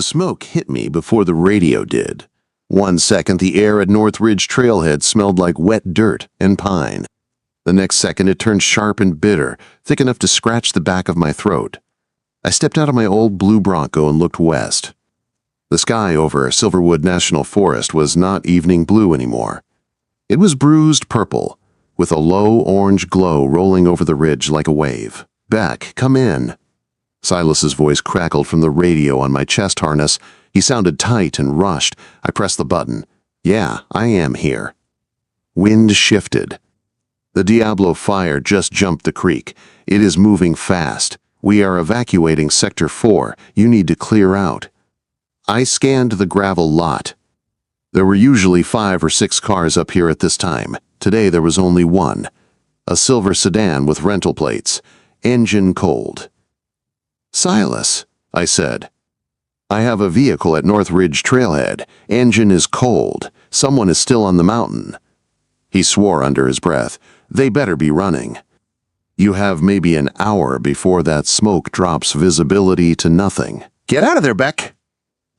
The smoke hit me before the radio did. 1 second, the air at Northridge Trailhead smelled like wet dirt and pine. The next second, it turned sharp and bitter, thick enough to scratch the back of my throat. I stepped out of my old blue Bronco and looked west. The sky over Silverwood National Forest was not evening blue anymore. It was bruised purple, with a low orange glow rolling over the ridge like a wave. "Beck, come in." Silas's voice crackled from the radio on my chest harness. He sounded tight and rushed. I pressed the button. "Yeah, I am here." Wind shifted. "The Diablo fire just jumped the creek. It is moving fast. We are evacuating Sector 4. You need to clear out." I scanned the gravel lot. There were usually 5 or 6 cars up here at this time. Today there was only one. A silver sedan with rental plates. Engine cold. "Silas," I said. "I have a vehicle at Northridge Trailhead. Engine is cold. Someone is still on the mountain." He swore under his breath. "They better be running." "You have maybe an hour before that smoke drops visibility to nothing. Get out of there, Beck."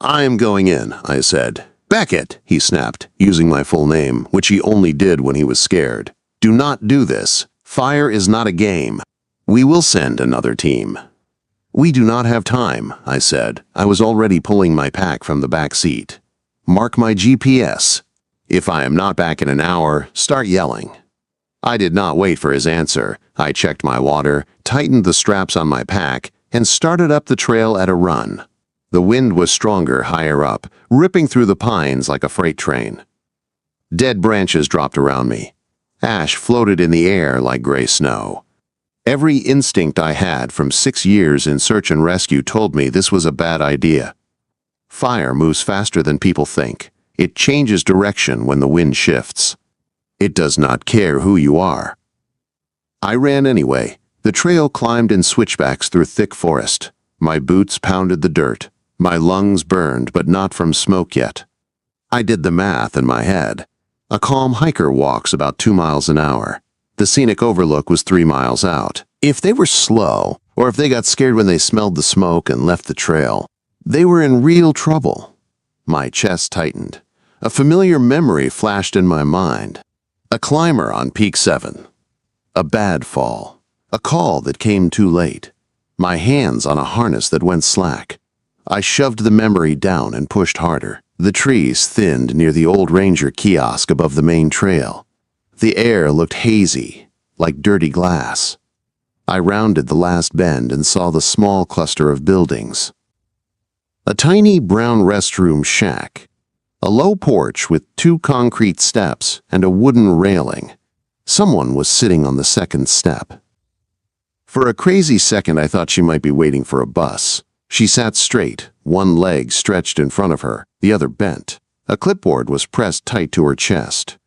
"I am going in," I said. "Beckett," he snapped, using my full name, which he only did when he was scared. "Do not do this. Fire is not a game. We will send another team." "We do not have time," I said. I was already pulling my pack from the back seat. "Mark my GPS. If I am not back in an hour, start yelling." I did not wait for his answer. I checked my water, tightened the straps on my pack, and started up the trail at a run. The wind was stronger higher up, ripping through the pines like a freight train. Dead branches dropped around me. Ash floated in the air like gray snow. Every instinct I had from 6 years in search and rescue told me this was a bad idea. Fire moves faster than people think. It changes direction when the wind shifts. It does not care who you are. I ran anyway. The trail climbed in switchbacks through thick forest. My boots pounded the dirt. My lungs burned, but not from smoke yet. I did the math in my head. A calm hiker walks about 2 miles an hour. The scenic overlook was 3 miles out. If they were slow, or if they got scared when they smelled the smoke and left the trail, they were in real trouble. My chest tightened. A familiar memory flashed in my mind. A climber on Peak 7. A bad fall. A call that came too late. My hands on a harness that went slack. I shoved the memory down and pushed harder. The trees thinned near the old ranger kiosk above the main trail. The air looked hazy, like dirty glass. I rounded the last bend and saw the small cluster of buildings. A tiny brown restroom shack. A low porch with 2 concrete steps and a wooden railing. Someone was sitting on the second step. For a crazy second, I thought she might be waiting for a bus. She sat straight, one leg stretched in front of her, the other bent. A clipboard was pressed tight to her chest.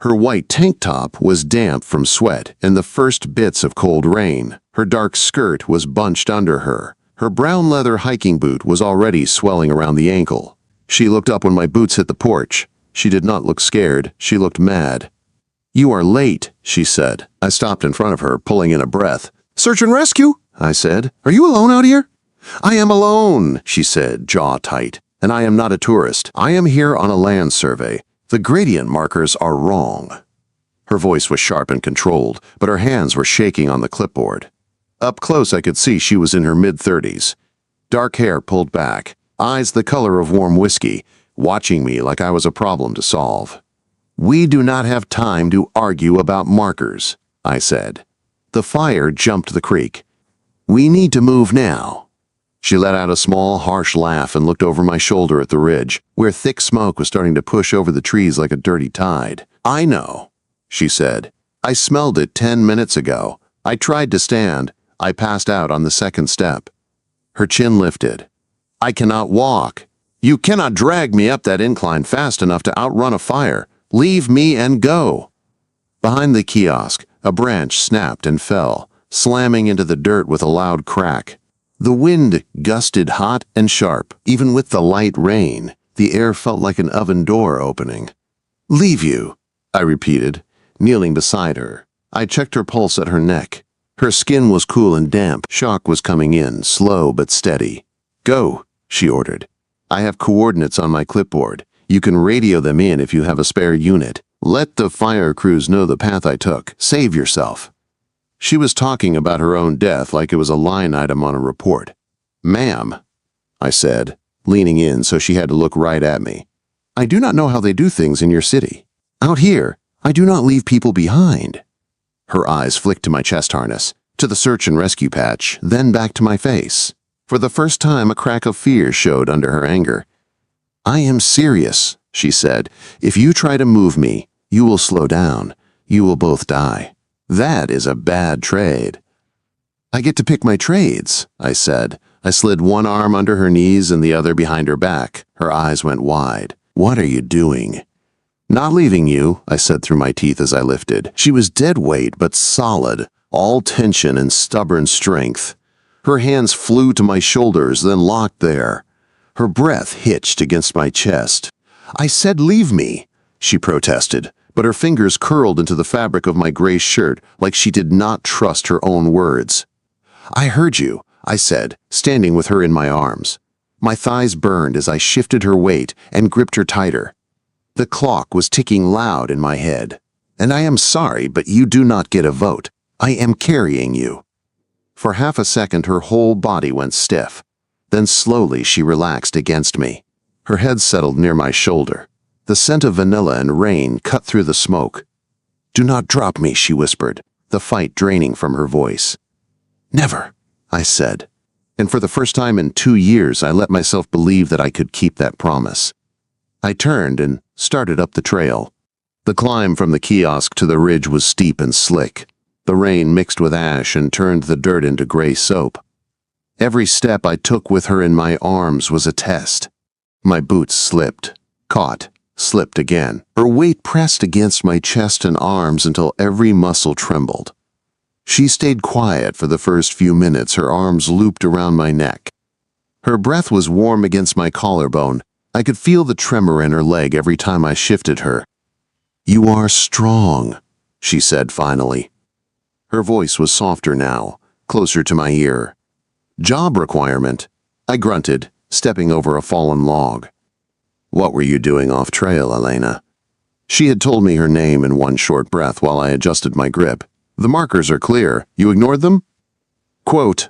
Her white tank top was damp from sweat and the first bits of cold rain. Her dark skirt was bunched under her. Her brown leather hiking boot was already swelling around the ankle. She looked up when my boots hit the porch. She did not look scared. She looked mad. "You are late," she said. I stopped in front of her, pulling in a breath. "Search and rescue?" I said. "Are you alone out here?" "I am alone," she said, jaw tight. "And I am not a tourist. I am here on a land survey. The gradient markers are wrong." Her voice was sharp and controlled, but her hands were shaking on the clipboard. Up close I could see she was in her mid-30s. Dark hair pulled back, eyes the color of warm whiskey, watching me like I was a problem to solve. "We do not have time to argue about markers," I said. "The fire jumped the creek. We need to move now." She let out a small, harsh laugh and looked over my shoulder at the ridge, where thick smoke was starting to push over the trees like a dirty tide. "I know," she said. "I smelled it 10 minutes ago. I tried to stand. I passed out on the second step." Her chin lifted. "I cannot walk. You cannot drag me up that incline fast enough to outrun a fire. Leave me and go." Behind the kiosk, a branch snapped and fell, slamming into the dirt with a loud crack. The wind gusted hot and sharp. Even with the light rain, the air felt like an oven door opening. "Leave you," I repeated, kneeling beside her. I checked her pulse at her neck. Her skin was cool and damp. Shock was coming in, slow but steady. "Go," she ordered. I have coordinates on my clipboard. You can radio them in if you have a spare unit. Let the fire crews know the path I took. Save yourself. She was talking about her own death like it was a line item on a report. Ma'am, I said, leaning in so she had to look right at me. I do not know how they do things in your city. Out here, I do not leave people behind. Her eyes flicked to my chest harness, to the search and rescue patch, then back to my face. For the first time, a crack of fear showed under her anger. I am serious, she said. If you try to move me, you will slow down. You will both die. That is a bad trade. I get to pick my trades, I said. I slid one arm under her knees and the other behind her back. Her eyes went wide. What are you doing? Not leaving you, I said through my teeth as I lifted. She was dead weight but solid, all tension and stubborn strength. Her hands flew to my shoulders, then locked there. Her breath hitched against my chest. I said, leave me, she protested, but her fingers curled into the fabric of my gray shirt like she did not trust her own words. I heard you, I said, standing with her in my arms. My thighs burned as I shifted her weight and gripped her tighter. The clock was ticking loud in my head. And I am sorry, but you do not get a vote. I am carrying you. For half a second, her whole body went stiff. Then slowly she relaxed against me. Her head settled near my shoulder. The scent of vanilla and rain cut through the smoke. Do not drop me, she whispered, the fight draining from her voice. Never, I said. And for the first time in 2 years, I let myself believe that I could keep that promise. I turned and started up the trail. The climb from the kiosk to the ridge was steep and slick. The rain mixed with ash and turned the dirt into gray soap. Every step I took with her in my arms was a test. My boots slipped, caught, slipped again. Her weight pressed against my chest and arms until every muscle trembled. She stayed quiet for the first few minutes, her arms looped around my neck. Her breath was warm against my collarbone. I could feel the tremor in her leg every time I shifted her. You are strong, she said finally. Her voice was softer now, closer to my ear. Job requirement, I grunted, stepping over a fallen log. What were you doing off trail, Elena? She had told me her name in one short breath while I adjusted my grip. The markers are clear. You ignored them? Quote,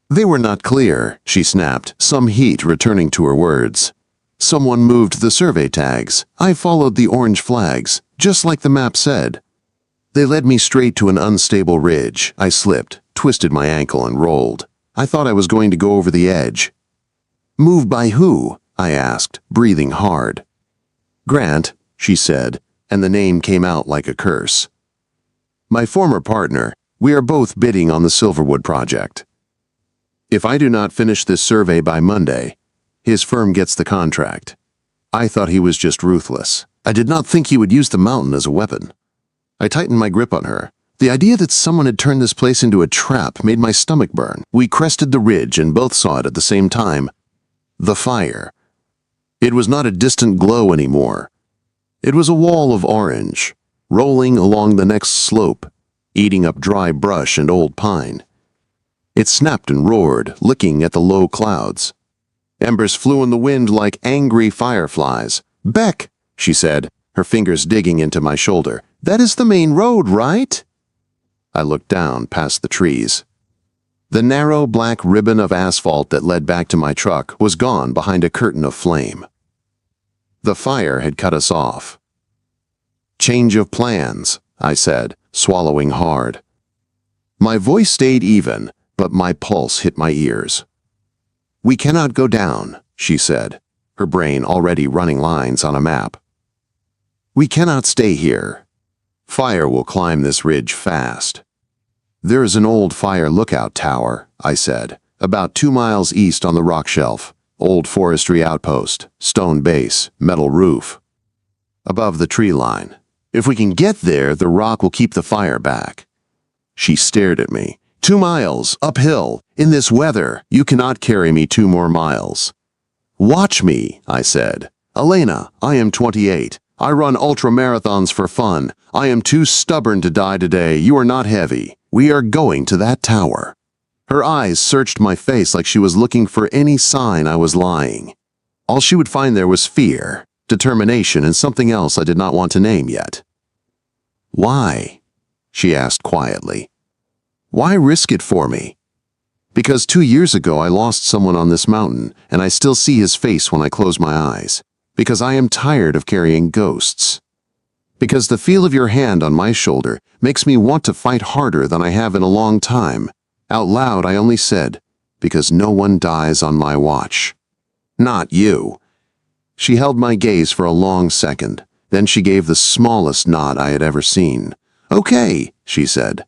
they were not clear, she snapped, some heat returning to her words. Someone moved the survey tags. I followed the orange flags, just like the map said. They led me straight to an unstable ridge. I slipped, twisted my ankle, and rolled. I thought I was going to go over the edge. Moved by who? I asked, breathing hard. Grant, she said, and the name came out like a curse. My former partner. We are both bidding on the Silverwood project. If I do not finish this survey by Monday, his firm gets the contract. I thought he was just ruthless. I did not think he would use the mountain as a weapon. I tightened my grip on her. The idea that someone had turned this place into a trap made my stomach burn. We crested the ridge and both saw it at the same time. The fire. It was not a distant glow anymore. It was a wall of orange, rolling along the next slope, eating up dry brush and old pine. It snapped and roared, licking at the low clouds. Embers flew in the wind like angry fireflies. Beck, she said, her fingers digging into my shoulder. That is the main road, right? I looked down past the trees. The narrow black ribbon of asphalt that led back to my truck was gone behind a curtain of flame. The fire had cut us off. Change of plans, I said, swallowing hard. My voice stayed even, but my pulse hit my ears. We cannot go down, she said, her brain already running lines on a map. We cannot stay here. Fire will climb this ridge fast. There is an old fire lookout tower, I said, about 2 miles east on the rock shelf. Old forestry outpost, stone base, metal roof. Above the tree line. If we can get there, the rock will keep the fire back. She stared at me. 2 miles, uphill. In this weather, you cannot carry me 2 more miles. Watch me, I said. Elena, I am 28. I run ultra-marathons for fun. I am too stubborn to die today. You are not heavy. We are going to that tower. Her eyes searched my face like she was looking for any sign I was lying. All she would find there was fear, determination, and something else I did not want to name yet. "Why?" she asked quietly. "Why risk it for me?" "Because 2 years ago I lost someone on this mountain, and I still see his face when I close my eyes. Because I am tired of carrying ghosts. Because the feel of your hand on my shoulder makes me want to fight harder than I have in a long time." Out loud I only said, "Because no one dies on my watch." "Not you." She held my gaze for a long second. Then she gave the smallest nod I had ever seen. "Okay," she said.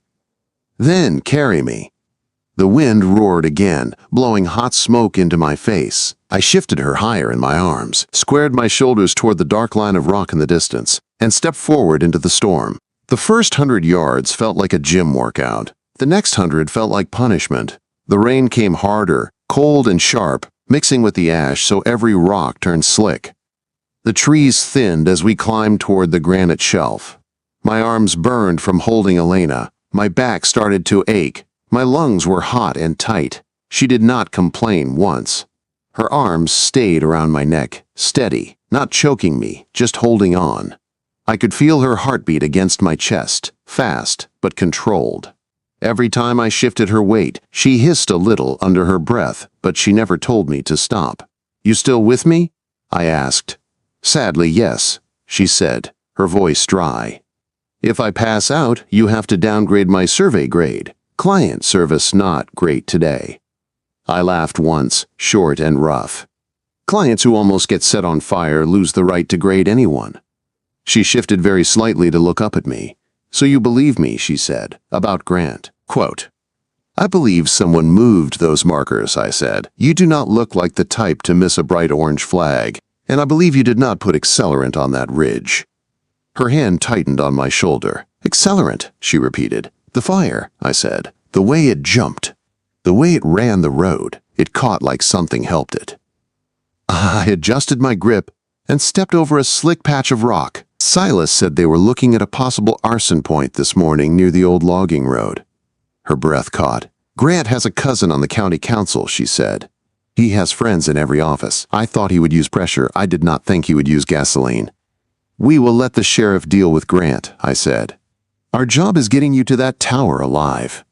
"Then carry me." The wind roared again, blowing hot smoke into my face. I shifted her higher in my arms, squared my shoulders toward the dark line of rock in the distance, and stepped forward into the storm. The first 100 yards felt like a gym workout. The next 100 felt like punishment. The rain came harder, cold and sharp, mixing with the ash so every rock turned slick. The trees thinned as we climbed toward the granite shelf. My arms burned from holding Elena. My back started to ache. My lungs were hot and tight. She did not complain once. Her arms stayed around my neck, steady, not choking me, just holding on. I could feel her heartbeat against my chest, fast but controlled. Every time I shifted her weight, she hissed a little under her breath, but she never told me to stop. "You still with me?" I asked. "Sadly, yes," she said, her voice dry. "If I pass out, you have to downgrade my survey grade. Client service not great today." I laughed once, short and rough. Clients who almost get set on fire lose the right to grade anyone. She shifted very slightly to look up at me. "So you believe me," she said, "about Grant." Quote, "I believe someone moved those markers," I said. "You do not look like the type to miss a bright orange flag, and I believe you did not put accelerant on that ridge." Her hand tightened on my shoulder. "Accelerant," she repeated. "The fire," I said. "The way it jumped. The way it ran the road. It caught like something helped it." I adjusted my grip and stepped over a slick patch of rock. "Silas said they were looking at a possible arson point this morning near the old logging road." Her breath caught. "Grant has a cousin on the county council," she said. "He has friends in every office. I thought he would use pressure. I did not think he would use gasoline." "We will let the sheriff deal with Grant," I said. "Our job is getting you to that tower alive."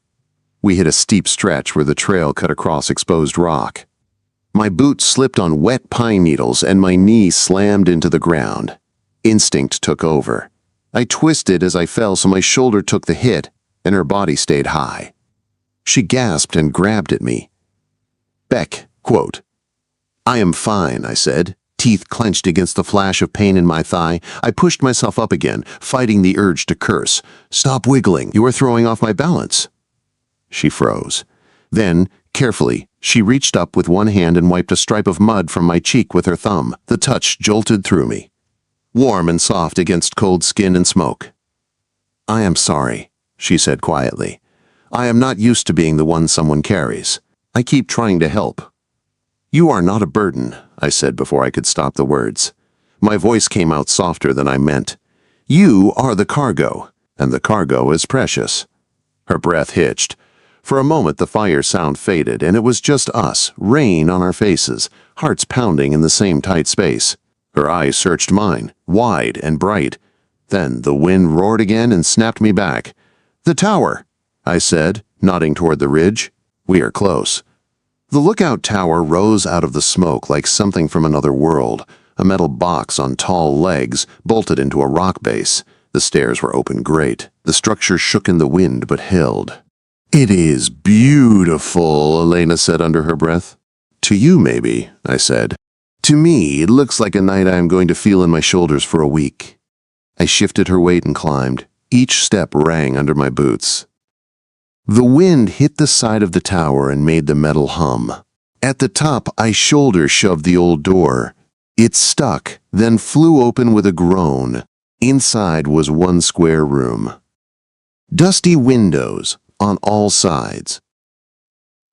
We hit a steep stretch where the trail cut across exposed rock. My boot slipped on wet pine needles and my knee slammed into the ground. Instinct took over. I twisted as I fell so my shoulder took the hit and her body stayed high. She gasped and grabbed at me. "Beck," quote. "I am fine," I said, teeth clenched against the flash of pain in my thigh. I pushed myself up again, fighting the urge to curse. "Stop wiggling. You are throwing off my balance." She froze. Then, carefully, she reached up with one hand and wiped a stripe of mud from my cheek with her thumb. The touch jolted through me, warm and soft against cold skin and smoke. "I am sorry," she said quietly. "I am not used to being the one someone carries. I keep trying to help." "You are not a burden," I said before I could stop the words. My voice came out softer than I meant. "You are the cargo, and the cargo is precious." Her breath hitched. For a moment the fire sound faded, and it was just us, rain on our faces, hearts pounding in the same tight space. Her eyes searched mine, wide and bright. Then the wind roared again and snapped me back. "The tower," I said, nodding toward the ridge. "We are close." The lookout tower rose out of the smoke like something from another world, a metal box on tall legs, bolted into a rock base. The stairs were open grate. The structure shook in the wind but held. "It is beautiful," Elena said under her breath. "To you, maybe," I said. "To me, it looks like a night I am going to feel in my shoulders for a week." I shifted her weight and climbed. Each step rang under my boots. The wind hit the side of the tower and made the metal hum. At the top, I shoulder-shoved the old door. It stuck, then flew open with a groan. Inside was one square room. Dusty windows on all sides.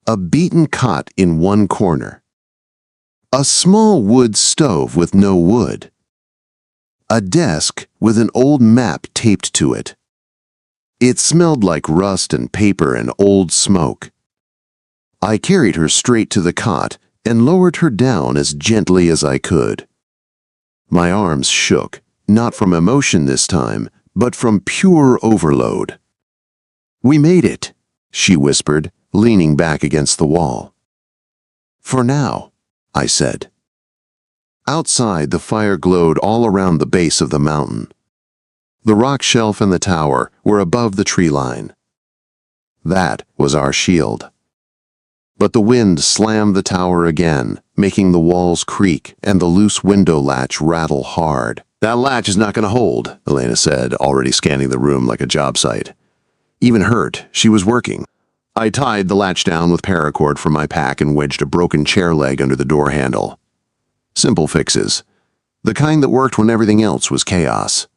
A beaten cot in one corner. A small wood stove with no wood. A desk with an old map taped to it. It smelled like rust and paper and old smoke. I carried her straight to the cot and lowered her down as gently as I could. My arms shook, not from emotion this time, but from pure overload. "We made it," she whispered, leaning back against the wall. "For now," I said. Outside, the fire glowed all around the base of the mountain. The rock shelf and the tower were above the tree line. That was our shield. But the wind slammed the tower again, making the walls creak and the loose window latch rattle hard. "That latch is not going to hold," Elena said, already scanning the room like a job site. Even hurt, she was working. I tied the latch down with paracord from my pack and wedged a broken chair leg under the door handle. Simple fixes. The kind that worked when everything else was chaos.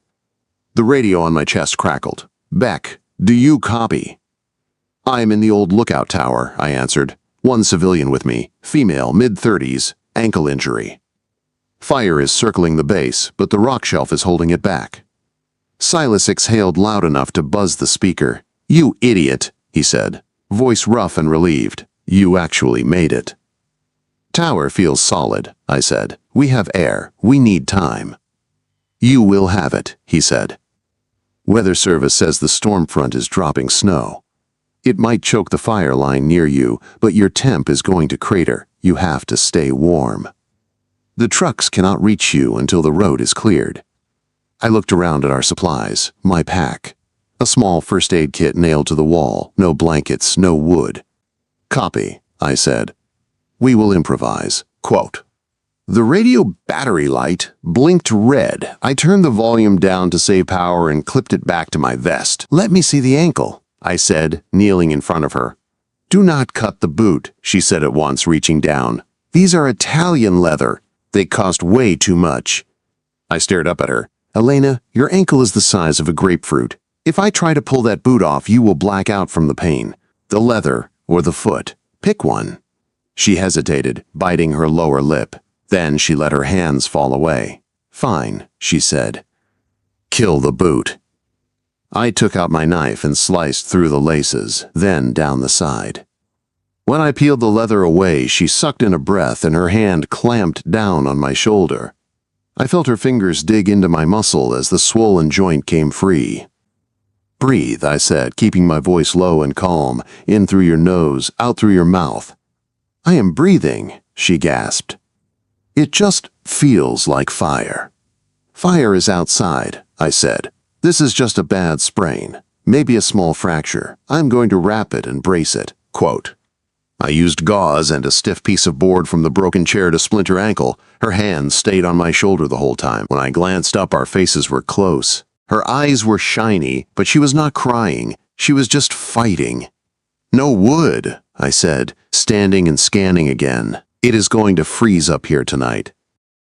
The radio on my chest crackled. "Beck, do you copy?" "I'm in the old lookout tower," I answered. "One civilian with me, female, mid-30s, ankle injury. Fire is circling the base, but the rock shelf is holding it back." Silas exhaled loud enough to buzz the speaker. "You idiot," he said, voice rough and relieved. "You actually made it." "Tower feels solid," I said. "We have air. We need time." "You will have it," he said. "Weather Service says the storm front is dropping snow. It might choke the fire line near you, but your temp is going to crater. You have to stay warm. The trucks cannot reach you until the road is cleared." I looked around at our supplies, my pack. A small first aid kit nailed to the wall, no blankets, no wood. "Copy," I said. "We will improvise." Quote. The radio battery light blinked red. I turned the volume down to save power and clipped it back to my vest. "Let me see the ankle," I said, kneeling in front of her. "Do not cut the boot," she said at once, reaching down. "These are Italian leather. They cost way too much." I stared up at her. "Elena, your ankle is the size of a grapefruit. If I try to pull that boot off, you will black out from the pain. The leather or the foot. Pick one." She hesitated, biting her lower lip. Then she let her hands fall away. "Fine," she said. "Kill the boot." I took out my knife and sliced through the laces, then down the side. When I peeled the leather away, she sucked in a breath and her hand clamped down on my shoulder. I felt her fingers dig into my muscle as the swollen joint came free. "Breathe," I said, keeping my voice low and calm, "in through your nose, out through your mouth." "I am breathing," she gasped. "It just feels like fire." "Fire is outside," I said. "This is just a bad sprain, maybe a small fracture. I'm going to wrap it and brace it." Quote. I used gauze and a stiff piece of board from the broken chair to splint her ankle. Her hand stayed on my shoulder the whole time. When I glanced up, our faces were close. Her eyes were shiny, but she was not crying. She was just fighting. "No wood," I said, standing and scanning again. "It is going to freeze up here tonight."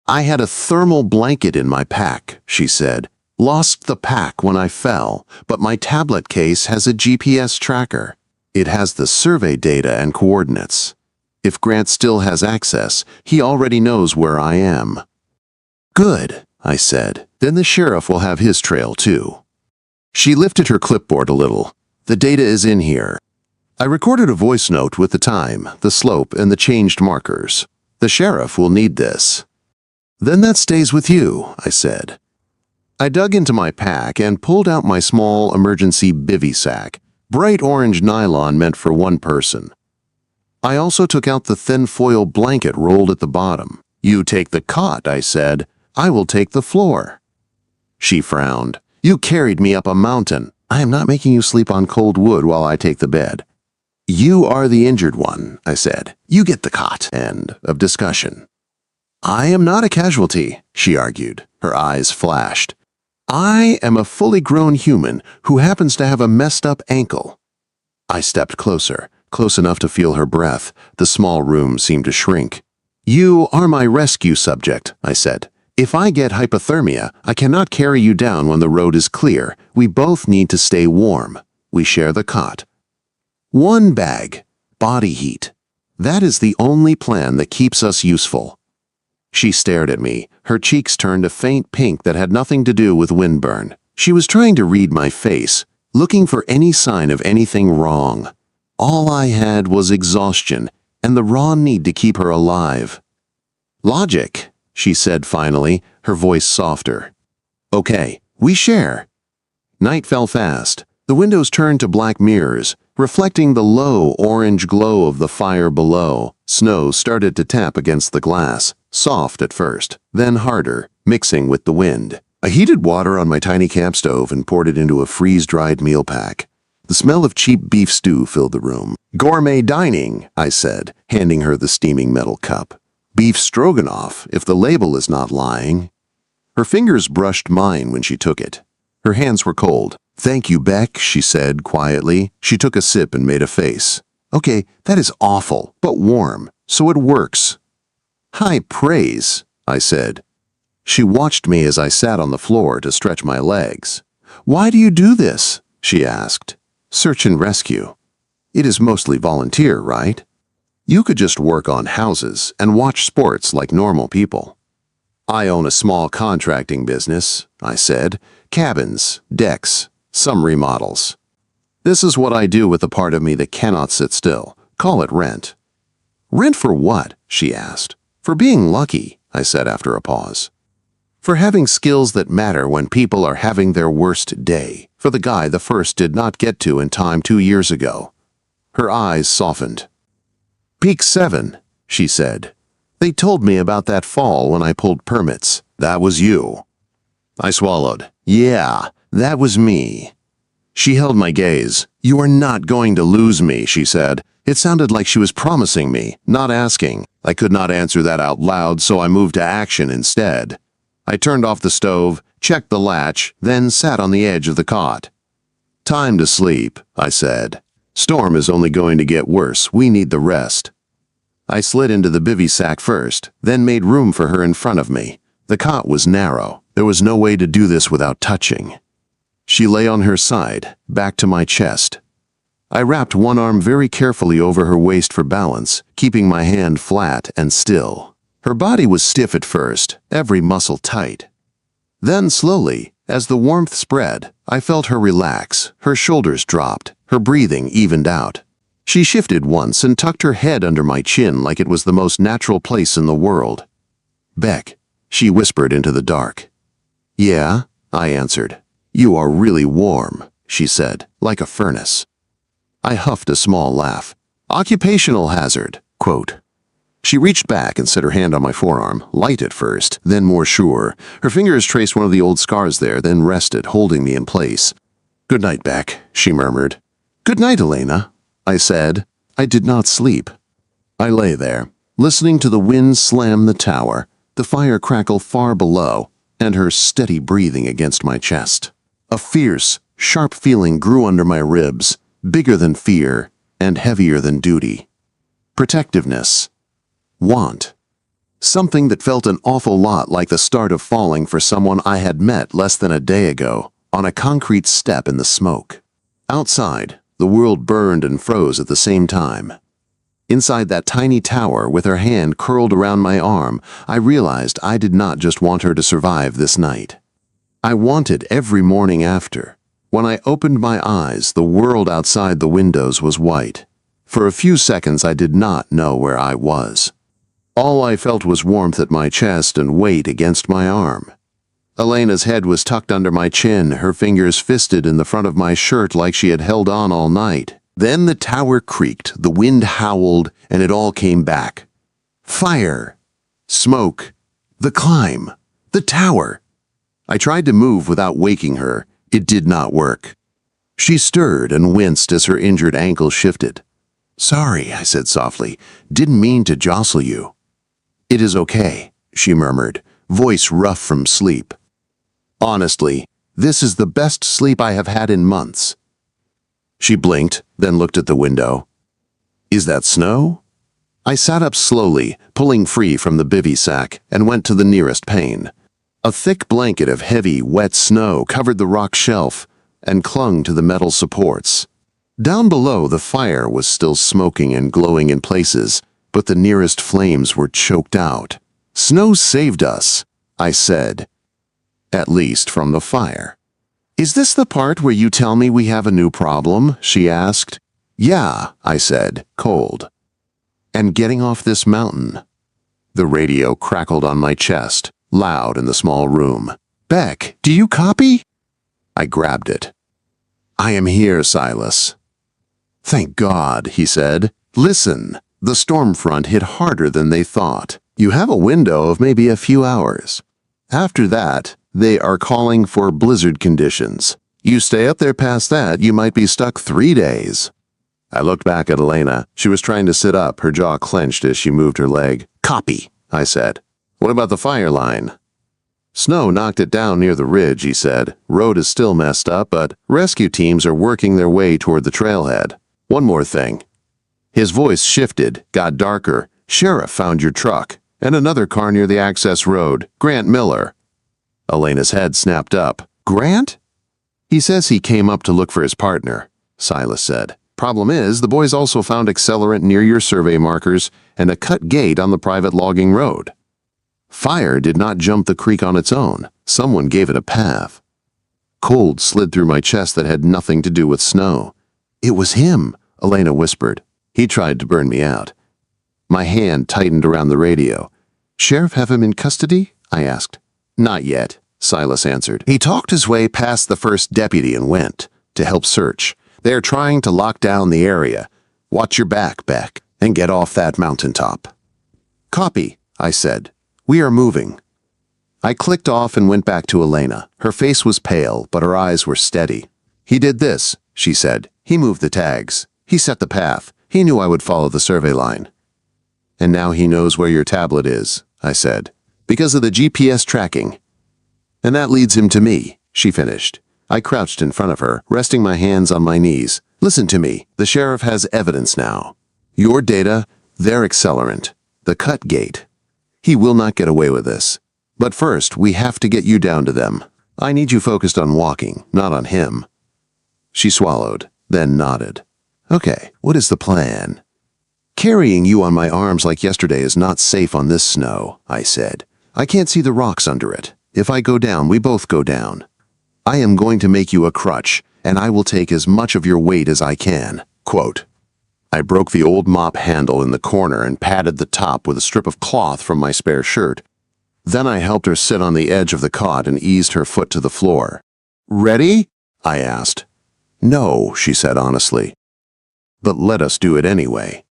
"I had a thermal blanket in my pack," she said. "Lost the pack when I fell, but my tablet case has a GPS tracker. It has the survey data and coordinates. If Grant still has access, he already knows where I am." "Good," I said. "Then the sheriff will have his trail too." She lifted her clipboard a little. "The data is in here." I recorded a voice note with the time, the slope, and the changed markers. "The sheriff will need this." "Then that stays with you," I said. I dug into my pack and pulled out my small emergency bivy sack, bright orange nylon meant for one person. I also took out the thin foil blanket rolled at the bottom. "You take the cot," I said. "I will take the floor." She frowned. "You carried me up a mountain. I am not making you sleep on cold wood while I take the bed." "You are the injured one," I said. "You get the cot." End of discussion. "I am not a casualty," she argued. Her eyes flashed. "I am a fully grown human who happens to have a messed up ankle." I stepped closer, close enough to feel her breath. The small room seemed to shrink. "You are my rescue subject," I said. "If I get hypothermia, I cannot carry you down when the road is clear. We both need to stay warm. We share the cot. One bag, body heat. That is the only plan that keeps us useful." She stared at me, her cheeks turned a faint pink that had nothing to do with windburn. She was trying to read my face, looking for any sign of anything wrong. All I had was exhaustion and the raw need to keep her alive. "Logic," she said finally, her voice softer. "Okay, we share." Night fell fast. The windows turned to black mirrors, reflecting the low orange glow of the fire below. Snow started to tap against the glass, soft at first, then harder, mixing with the wind. I heated water on my tiny camp stove and poured it into a freeze-dried meal pack. The smell of cheap beef stew filled the room. "Gourmet dining," I said, handing her the steaming metal cup. "Beef stroganoff, if the label is not lying." Her fingers brushed mine when she took it. Her hands were cold. "Thank you, Beck," she said quietly. She took a sip and made a face. "Okay, that is awful, but warm, so it works." "High praise," I said. She watched me as I sat on the floor to stretch my legs. "Why do you do this?" she asked. "Search and rescue. It is mostly volunteer, right? You could just work on houses and watch sports like normal people." "I own a small contracting business," I said. "Cabins, decks, some remodels. This is what I do with the part of me that cannot sit still. Call it rent." "Rent for what?" she asked. "For being lucky," I said after a pause. "For having skills that matter when people are having their worst day. For the guy the first did not get to in time 2 years ago." Her eyes softened. "Peak 7, she said. "They told me about that fall when I pulled permits. That was you." I swallowed. "Yeah, that was me." She held my gaze. "You are not going to lose me," she said. It sounded like she was promising me, not asking. I could not answer that out loud, so I moved to action instead. I turned off the stove, checked the latch, then sat on the edge of the cot. "Time to sleep," I said. "Storm is only going to get worse. We need the rest." I slid into the bivy sack first, then made room for her in front of me. The cot was narrow. There was no way to do this without touching. She lay on her side, back to my chest. I wrapped one arm very carefully over her waist for balance, keeping my hand flat and still. Her body was stiff at first, every muscle tight. Then slowly, as the warmth spread, I felt her relax, her shoulders dropped, her breathing evened out. She shifted once and tucked her head under my chin like it was the most natural place in the world. "Beck," she whispered into the dark. "Yeah," I answered. "You are really warm," she said, "like a furnace." I huffed a small laugh. "Occupational hazard, quote." She reached back and set her hand on my forearm, light at first, then more sure. Her fingers traced one of the old scars there, then rested, holding me in place. "Good night, Beck," she murmured. "Good night, Elena," I said. I did not sleep. I lay there, listening to the wind slam the tower, the fire crackle far below, and her steady breathing against my chest. A fierce, sharp feeling grew under my ribs, bigger than fear and heavier than duty. Protectiveness. Want. Something that felt an awful lot like the start of falling for someone I had met less than a day ago, on a concrete step in the smoke. Outside, the world burned and froze at the same time. Inside that tiny tower, with her hand curled around my arm, I realized I did not just want her to survive this night. I wanted every morning after. When I opened my eyes, the world outside the windows was white. For a few seconds, I did not know where I was. All I felt was warmth at my chest and weight against my arm. Elena's head was tucked under my chin, her fingers fisted in the front of my shirt like she had held on all night. Then the tower creaked, the wind howled, and it all came back. Fire, smoke, the climb, the tower. I tried to move without waking her. It did not work. She stirred and winced as her injured ankle shifted. "Sorry," I said softly. "Didn't mean to jostle you." "It is okay," she murmured, voice rough from sleep. "Honestly, this is the best sleep I have had in months." She blinked, then looked at the window. "Is that snow?" I sat up slowly, pulling free from the bivy sack, and went to the nearest pane. A thick blanket of heavy, wet snow covered the rock shelf and clung to the metal supports. Down below, the fire was still smoking and glowing in places, but the nearest flames were choked out. "Snow saved us," I said. "At least from the fire." "Is this the part where you tell me we have a new problem?" she asked. Yeah, I said, cold. And getting off this mountain. The radio crackled on my chest, loud in the small room. Beck, do you copy? I grabbed it. I am here, Silas. Thank God, he said. Listen, the storm front hit harder than they thought. You have a window of maybe a few hours. After that, they are calling for blizzard conditions. You stay up there past that, you might be stuck 3 days. I looked back at Elena. She was trying to sit up, her jaw clenched as she moved her leg. Copy, I said. What about the fire line? Snow knocked it down near the ridge, he said. Road is still messed up, but rescue teams are working their way toward the trailhead. One more thing. His voice shifted, got darker. Sheriff found your truck, and another car near the access road, Grant Miller. Elena's head snapped up. Grant? He says he came up to look for his partner, Silas said. Problem is, the boys also found accelerant near your survey markers and a cut gate on the private logging road. Fire did not jump the creek on its own. Someone gave it a path. Cold slid through my chest that had nothing to do with snow. It was him, Elena whispered. He tried to burn me out. My hand tightened around the radio. Sheriff have him in custody? I asked. Not yet, Silas answered. He talked his way past the first deputy and went to help search. They're trying to lock down the area. Watch your back, Beck, and get off that mountaintop. Copy, I said. We are moving. I clicked off and went back to Elena. Her face was pale, but her eyes were steady. He did this, she said. He moved the tags. He set the path. He knew I would follow the survey line. And now he knows where your tablet is, I said, because of the GPS tracking. And that leads him to me, she finished. I crouched in front of her, resting my hands on my knees. Listen to me. The sheriff has evidence now. Your data, their accelerant, the cut gate. He will not get away with this. But first, we have to get you down to them. I need you focused on walking, not on him. She swallowed, then nodded. Okay, what is the plan? Carrying you on my arms like yesterday is not safe on this snow, I said. I can't see the rocks under it. If I go down, we both go down. I am going to make you a crutch, and I will take as much of your weight as I can. Quote. I broke the old mop handle in the corner and patted the top with a strip of cloth from my spare shirt. Then I helped her sit on the edge of the cot and eased her foot to the floor. Ready? I asked. No, she said honestly. But let us do it anyway.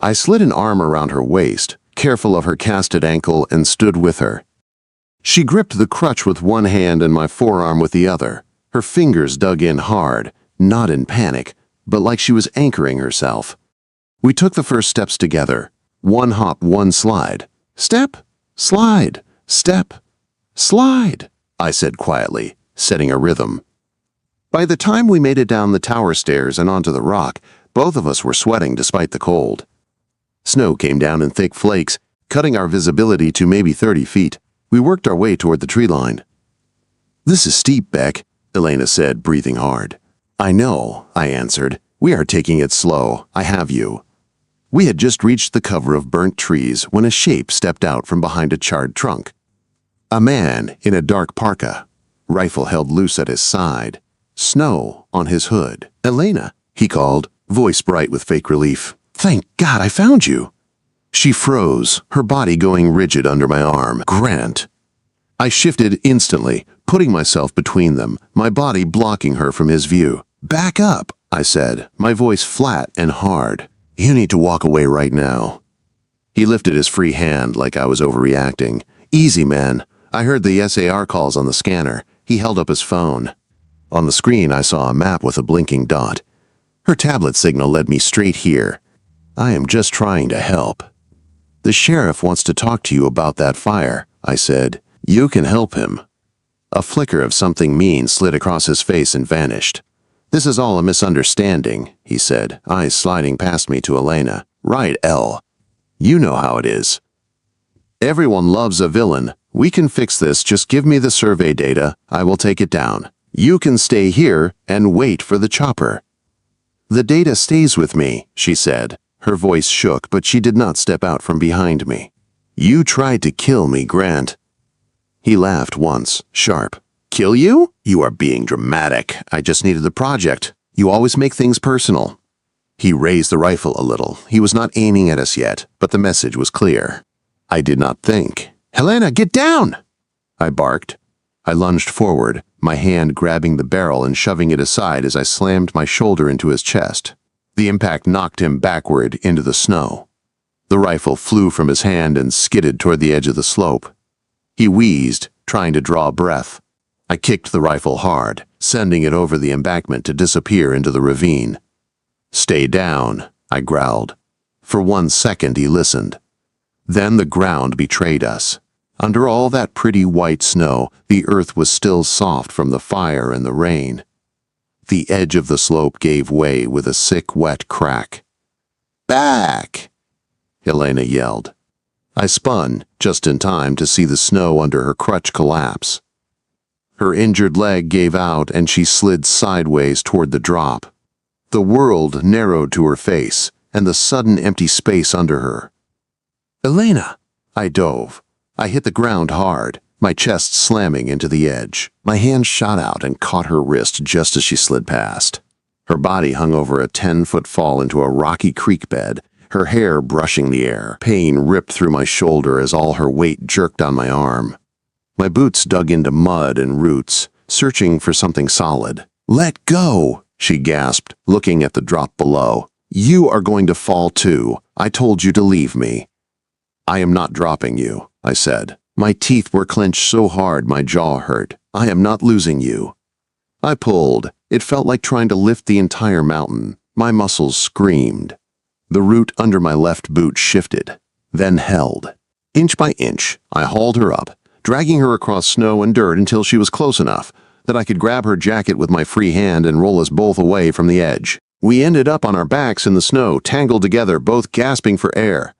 I slid an arm around her waist, careful of her casted ankle, and stood with her. She gripped the crutch with one hand and my forearm with the other. Her fingers dug in hard, not in panic, but like she was anchoring herself. We took the first steps together. One hop, one slide. Step, slide, step, slide, I said quietly, setting a rhythm. By the time we made it down the tower stairs and onto the rock, both of us were sweating despite the cold. Snow came down in thick flakes, cutting our visibility to maybe 30 feet. We worked our way toward the tree line. This is steep, Beck, Elena said, breathing hard. I know, I answered. We are taking it slow. I have you. We had just reached the cover of burnt trees when a shape stepped out from behind a charred trunk. A man in a dark parka, rifle held loose at his side, snow on his hood. Elena, he called, voice bright with fake relief. Thank God I found you. She froze, her body going rigid under my arm. Grant. I shifted instantly, putting myself between them, my body blocking her from his view. Back up, I said, my voice flat and hard. You need to walk away right now. He lifted his free hand like I was overreacting. Easy, man. I heard the SAR calls on the scanner. He held up his phone. On the screen, I saw a map with a blinking dot. Her tablet signal led me straight here. I am just trying to help. The sheriff wants to talk to you about that fire, I said. You can help him. A flicker of something mean slid across his face and vanished. This is all a misunderstanding, he said, eyes sliding past me to Elena. Right, Elle. You know how it is. Everyone loves a villain. We can fix this. Just give me the survey data. I will take it down. You can stay here and wait for the chopper. The data stays with me, she said. Her voice shook, but she did not step out from behind me. You tried to kill me, Grant. He laughed once, sharp. Kill you? You are being dramatic. I just needed the project. You always make things personal. He raised the rifle a little. He was not aiming at us yet, but the message was clear. I did not think. "Helena, get down!" I barked. I lunged forward, my hand grabbing the barrel and shoving it aside as I slammed my shoulder into his chest. The impact knocked him backward into the snow. The rifle flew from his hand and skidded toward the edge of the slope. He wheezed, trying to draw breath. I kicked the rifle hard, sending it over the embankment to disappear into the ravine. "Stay down," I growled. For 1 second he listened. Then the ground betrayed us. Under all that pretty white snow, the earth was still soft from the fire and the rain. The edge of the slope gave way with a sick, wet crack. "Back!" Helena yelled. I spun, just in time to see the snow under her crutch collapse. Her injured leg gave out and she slid sideways toward the drop. The world narrowed to her face and the sudden empty space under her. "Elena!" I dove. I hit the ground hard, my chest slamming into the edge. My hand shot out and caught her wrist just as she slid past. Her body hung over a 10-foot fall into a rocky creek bed, her hair brushing the air. Pain ripped through my shoulder as all her weight jerked on my arm. My boots dug into mud and roots, searching for something solid. "Let go!" she gasped, looking at the drop below. "You are going to fall too. I told you to leave me." "I am not dropping you," I said. My teeth were clenched so hard my jaw hurt. "I am not losing you." I pulled. It felt like trying to lift the entire mountain. My muscles screamed. The root under my left boot shifted, then held. Inch by inch, I hauled her up, dragging her across snow and dirt until she was close enough that I could grab her jacket with my free hand and roll us both away from the edge. We ended up on our backs in the snow, tangled together, both gasping for air.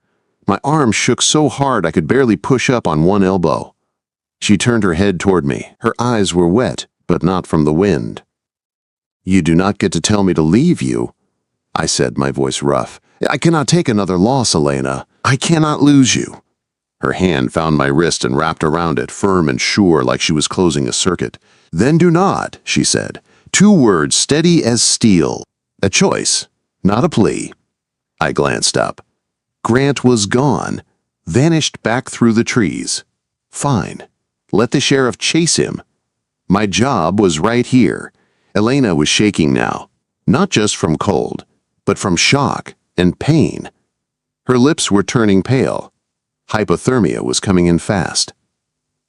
My arms shook so hard I could barely push up on one elbow. She turned her head toward me. Her eyes were wet, but not from the wind. "You do not get to tell me to leave you," I said, my voice rough. "I cannot take another loss, Elena. I cannot lose you." Her hand found my wrist and wrapped around it, firm and sure, like she was closing a circuit. "Then do not," she said. 2 words, steady as steel. A choice, not a plea. I glanced up. Grant was gone, vanished back through the trees. Fine. Let the sheriff chase him. My job was right here. Elena was shaking now, not just from cold, but from shock and pain. Her lips were turning pale. Hypothermia was coming in fast.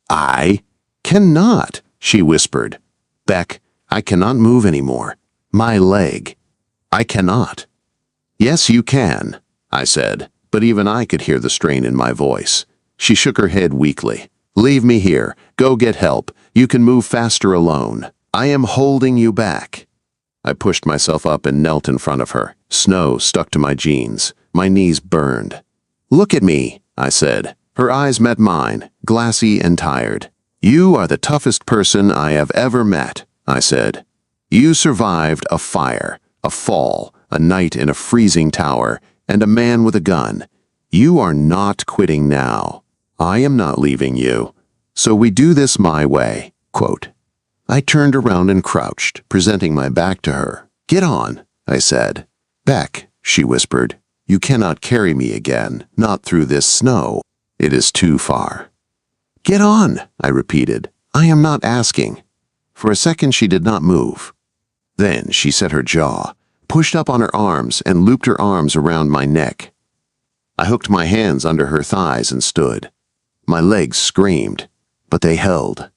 "I cannot," she whispered. "Beck, I cannot move anymore. My leg. I cannot." "Yes, you can," I said, but even I could hear the strain in my voice. She shook her head weakly. "Leave me here. Go get help. You can move faster alone. I am holding you back." I pushed myself up and knelt in front of her. Snow stuck to my jeans. My knees burned. "Look at me," I said. Her eyes met mine, glassy and tired. "You are the toughest person I have ever met," I said. "You survived a fire, a fall, a night in a freezing tower, and a man with a gun. You are not quitting now. I am not leaving you. So we do this my way." Quote. I turned around and crouched, presenting my back to her. "Get on," I said. "Beck," she whispered. "You cannot carry me again, not through this snow. It is too far." "Get on," I repeated. "I am not asking." For a second she did not move. Then she set her jaw, pushed up on her arms, and looped her arms around my neck. I hooked my hands under her thighs and stood. My legs screamed, but they held.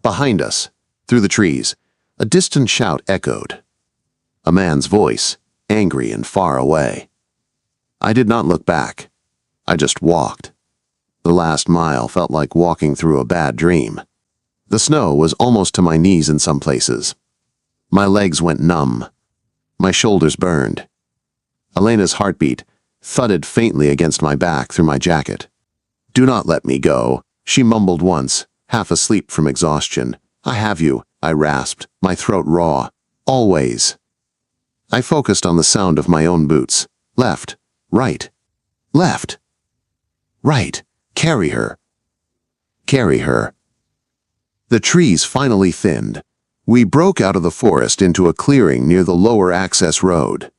Behind us, through the trees, a distant shout echoed. A man's voice, angry and far away. I did not look back. I just walked. The last mile felt like walking through a bad dream. The snow was almost to my knees in some places. My legs went numb. My shoulders burned. Elena's heartbeat thudded faintly against my back through my jacket. "Do not let me go," she mumbled once, half asleep from exhaustion. "I have you," I rasped, my throat raw. "Always." I focused on the sound of my own boots. Left, right, left, right. Carry her. Carry her. The trees finally thinned. We broke out of the forest into a clearing near the lower access road.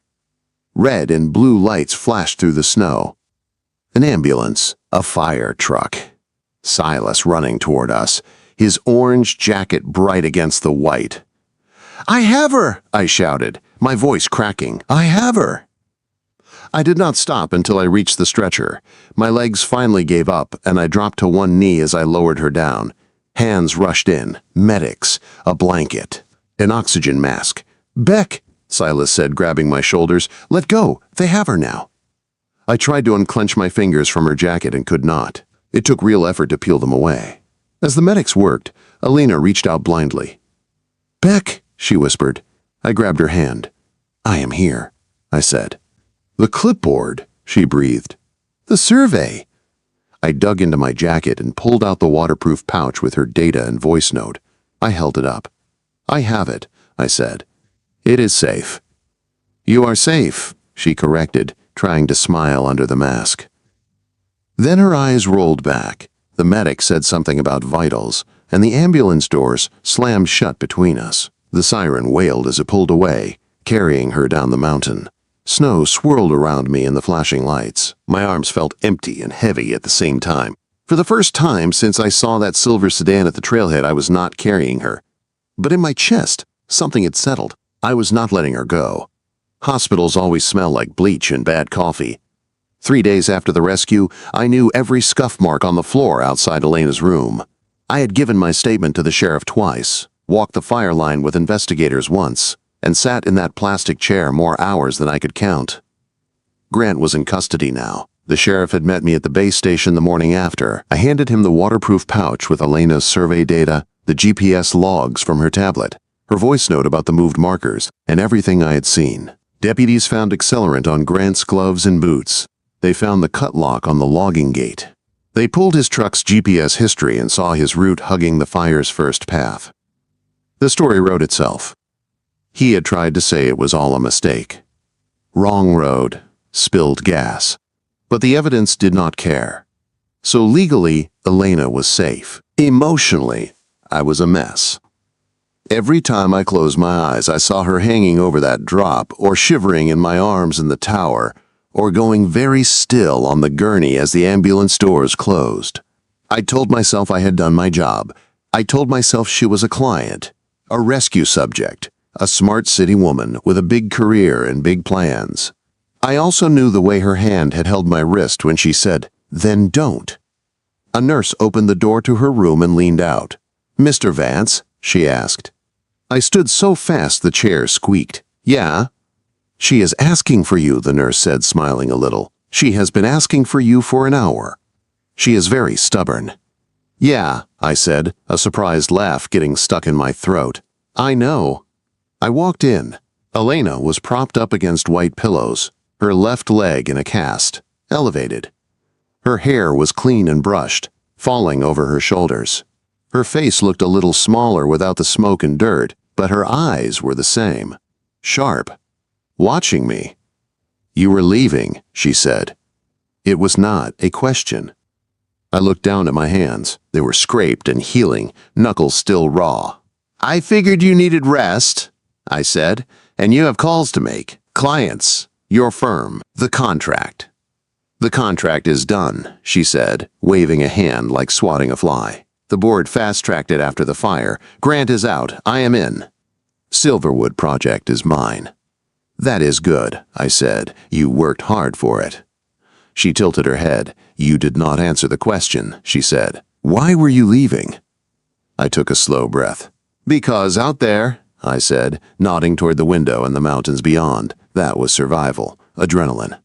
Red and blue lights flashed through the snow. An ambulance, a fire truck. Silas running toward us, his orange jacket bright against the white. "I have her!" I shouted, my voice cracking. "I have her!" I did not stop until I reached the stretcher. My legs finally gave up, and I dropped to one knee as I lowered her down. Hands rushed in, medics, a blanket, an oxygen mask. "Beck," Silas said, grabbing my shoulders, "let go. They have her now." I tried to unclench my fingers from her jacket and could not. It took real effort to peel them away. As the medics worked, Elena reached out blindly. "Beck," she whispered. I grabbed her hand. "I am here," I said. "The clipboard," she breathed. "The survey." I dug into my jacket and pulled out the waterproof pouch with her data and voice note. I held it up. "I have it," I said. "It is safe." "You are safe," she corrected, trying to smile under the mask. Then her eyes rolled back. The medic said something about vitals, and the ambulance doors slammed shut between us. The siren wailed as it pulled away, carrying her down the mountain. Snow swirled around me in the flashing lights. My arms felt empty and heavy at the same time. For the first time since I saw that silver sedan at the trailhead, I was not carrying her. But in my chest, something had settled. I was not letting her go. Hospitals always smell like bleach and bad coffee. 3 days after the rescue, I knew every scuff mark on the floor outside Elena's room. I had given my statement to the sheriff twice, walked the fire line with investigators once, and sat in that plastic chair more hours than I could count. Grant was in custody now. The sheriff had met me at the base station the morning after. I handed him the waterproof pouch with Elena's survey data, the GPS logs from her tablet, her voice note about the moved markers, and everything I had seen. Deputies found accelerant on Grant's gloves and boots. They found the cut lock on the logging gate. They pulled his truck's GPS history and saw his route hugging the fire's first path. The story wrote itself. He had tried to say it was all a mistake. Wrong road, spilled gas. But the evidence did not care. So legally, Elena was safe. Emotionally, I was a mess. Every time I closed my eyes, I saw her hanging over that drop, or shivering in my arms in the tower, or going very still on the gurney as the ambulance doors closed. I told myself I had done my job. I told myself she was a client, a rescue subject, a smart city woman with a big career and big plans. I also knew the way her hand had held my wrist when she said, "Then don't." A nurse opened the door to her room and leaned out. "Mr. Vance?" she asked. I stood so fast the chair squeaked. "Yeah?" "She is asking for you," the nurse said, smiling a little. "She has been asking for you for an hour. She is very stubborn." "Yeah," I said, a surprised laugh getting stuck in my throat. "I know." I walked in. Elena was propped up against white pillows, her left leg in a cast, elevated. Her hair was clean and brushed, falling over her shoulders. Her face looked a little smaller without the smoke and dirt, but her eyes were the same, sharp, watching me. "You were leaving," she said. It was not a question. I looked down at my hands. They were scraped and healing, knuckles still raw. "I figured you needed rest," I said, "and you have calls to make. Clients, your firm, the contract." "The contract is done," she said, waving a hand like swatting a fly. "The board fast-tracked it after the fire. Grant is out. I am in. Silverwood project is mine." "That is good," I said. "You worked hard for it." She tilted her head. "You did not answer the question," she said. "Why were you leaving?" I took a slow breath. "Because out there," I said, nodding toward the window and the mountains beyond. That was survival, adrenaline.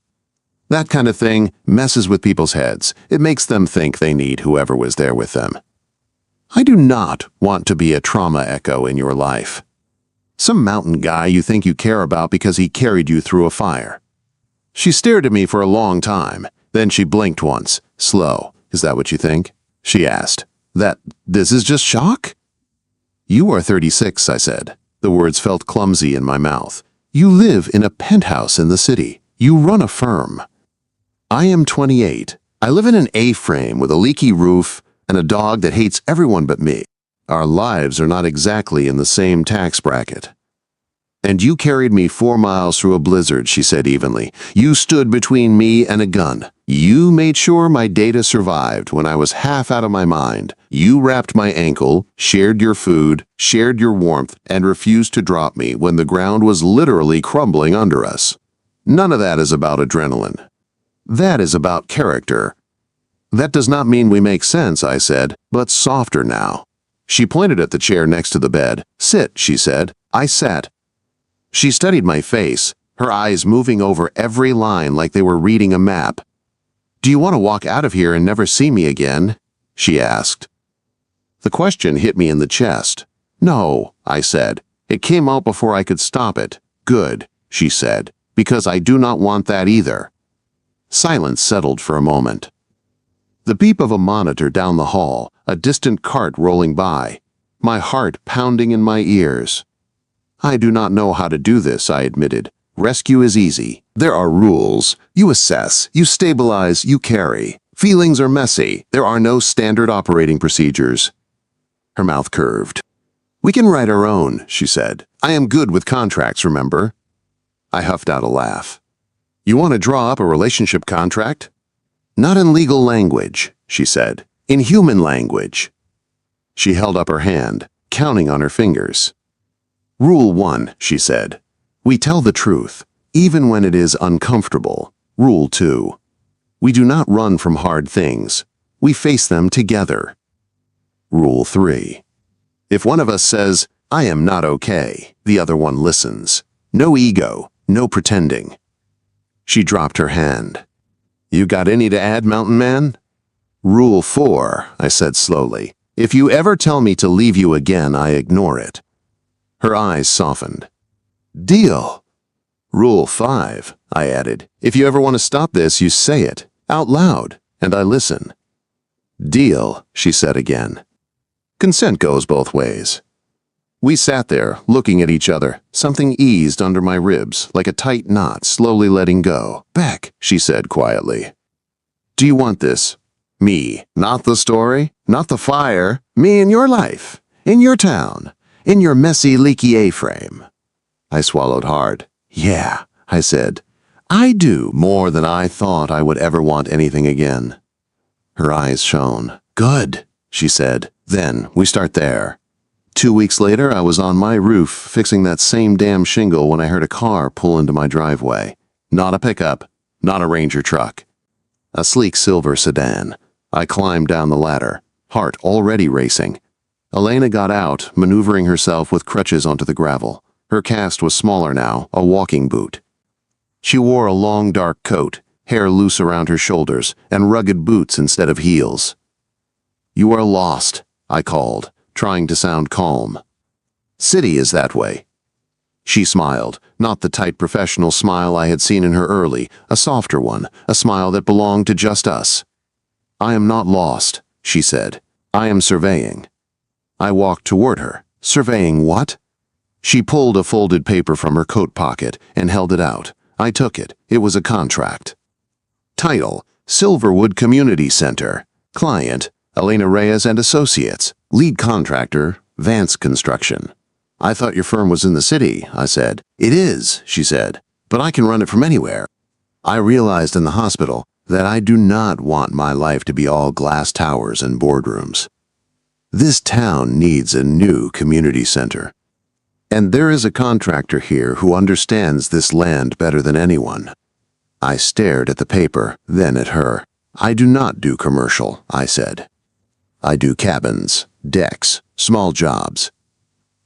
That kind of thing messes with people's heads. It makes them think they need whoever was there with them. I do not want to be a trauma echo in your life. Some mountain guy you think you care about because he carried you through a fire. She stared at me for a long time. Then she blinked once, slow. "Is that what you think?" she asked. This is just shock?" "You are 36, I said. The words felt clumsy in my mouth. "You live in a penthouse in the city. You run a firm." "I am 28. I live in an A-frame with a leaky roof and a dog that hates everyone but me. Our lives are not exactly in the same tax bracket." And you carried me 4 miles through a blizzard, she said evenly. You stood between me and a gun. You made sure my data survived when I was half out of my mind. You wrapped my ankle, shared your food, shared your warmth, and refused to drop me when the ground was literally crumbling under us. None of that is about adrenaline. That is about character. That does not mean we make sense, I said, but softer now. She pointed at the chair next to the bed. Sit, she said. I sat. She studied my face, her eyes moving over every line like they were reading a map. Do you want to walk out of here and never see me again? She asked. The question hit me in the chest. No, I said. It came out before I could stop it. Good, she said, because I do not want that either. Silence settled for a moment. The beep of a monitor down the hall, a distant cart rolling by, my heart pounding in my ears. I do not know how to do this, I admitted. Rescue is easy. There are rules. You assess, you stabilize, you carry. Feelings are messy. There are no standard operating procedures. Her mouth curved. We can write our own, she said. I am good with contracts, remember? I huffed out a laugh. You want to draw up a relationship contract? Not in legal language, she said. In human language. She held up her hand, counting on her fingers. Rule 1, she said. We tell the truth, even when it is uncomfortable. Rule 2. We do not run from hard things. We face them together. Rule 3. If one of us says, I am not okay, the other one listens. No ego, no pretending. She dropped her hand. You got any to add, Mountain Man? Rule 4, I said slowly. If you ever tell me to leave you again, I ignore it. Her eyes softened. Deal. Rule 5, I added. If you ever want to stop this, you say it, out loud, and I listen. Deal, she said again. Consent goes both ways. We sat there, looking at each other. Something eased under my ribs, like a tight knot slowly letting go. Beck, she said quietly. Do you want this? Me, not the story, not the fire. Me in your life, in your town. In your messy, leaky A-frame. I swallowed hard. Yeah, I said. I do more than I thought I would ever want anything again. Her eyes shone. Good, she said. Then we start there. 2 weeks later, I was on my roof fixing that same damn shingle when I heard a car pull into my driveway. Not a pickup, not a Ranger truck. A sleek silver sedan. I climbed down the ladder, heart already racing. Elena got out, maneuvering herself with crutches onto the gravel. Her cast was smaller now, a walking boot. She wore a long dark coat, hair loose around her shoulders, and rugged boots instead of heels. You are lost, I called, trying to sound calm. City is that way. She smiled, not the tight professional smile I had seen in her early, a softer one, a smile that belonged to just us. I am not lost, she said. I am surveying. I walked toward her. Surveying what? She pulled a folded paper from her coat pocket and held it out. I took it. It was a contract. Title, Silverwood Community Center. Client, Elena Reyes and Associates. Lead contractor, Vance Construction. I thought your firm was in the city, I said. It is, she said, but I can run it from anywhere. I realized in the hospital that I do not want my life to be all glass towers and boardrooms. This town needs a new community center. And there is a contractor here who understands this land better than anyone. I stared at the paper, then at her. I do not do commercial, I said. I do cabins, decks, small jobs.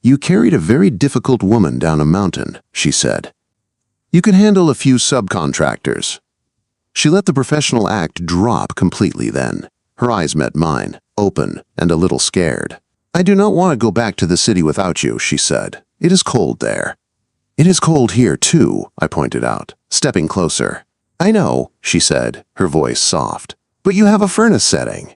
You carried a very difficult woman down a mountain, she said. You can handle a few subcontractors. She let the professional act drop completely then. Her eyes met mine, open and a little scared. I do not want to go back to the city without you, she said. It is cold there. It is cold here, too, I pointed out, stepping closer. I know, she said, her voice soft. But you have a furnace setting.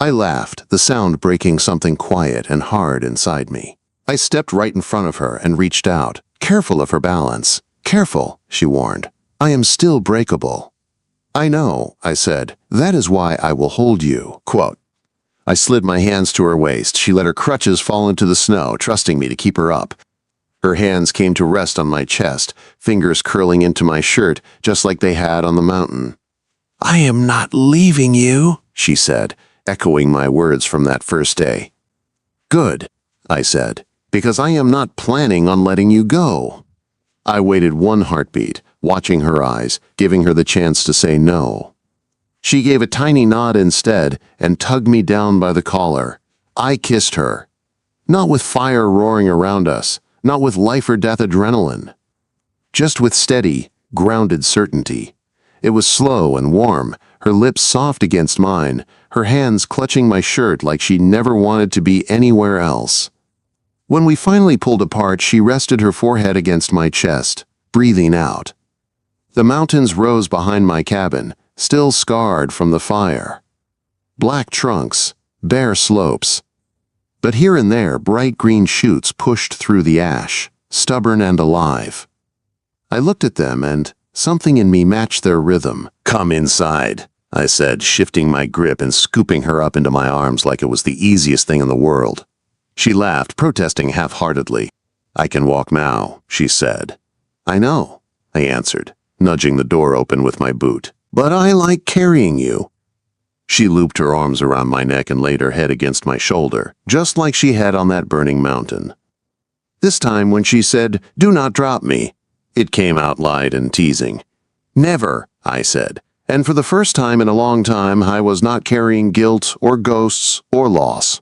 I laughed, the sound breaking something quiet and hard inside me. I stepped right in front of her and reached out, careful of her balance. Careful, she warned. I am still breakable. I know, I said. That is why I will hold you. Quote. I slid my hands to her waist. She let her crutches fall into the snow, trusting me to keep her up. Her hands came to rest on my chest, fingers curling into my shirt just like they had on the mountain. "I am not leaving you," she said, echoing my words from that first day. "Good," I said, "because I am not planning on letting you go." I waited one heartbeat, watching her eyes, giving her the chance to say no. She gave a tiny nod instead and tugged me down by the collar. I kissed her. Not with fire roaring around us, not with life or death adrenaline. Just with steady, grounded certainty. It was slow and warm, her lips soft against mine, her hands clutching my shirt like she never wanted to be anywhere else. When we finally pulled apart, she rested her forehead against my chest, breathing out. The mountains rose behind my cabin, still scarred from the fire. Black trunks, bare slopes. But here and there, bright green shoots pushed through the ash, stubborn and alive. I looked at them and something in me matched their rhythm. "Come inside," I said, shifting my grip and scooping her up into my arms like it was the easiest thing in the world. She laughed, protesting half-heartedly. "I can walk now," she said. "I know," I answered, nudging the door open with my boot. "But I like carrying you." She looped her arms around my neck and laid her head against my shoulder, just like she had on that burning mountain. This time when she said, "Do not drop me," it came out light and teasing. "Never," I said, and for the first time in a long time I was not carrying guilt or ghosts or loss.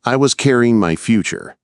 I was carrying my future.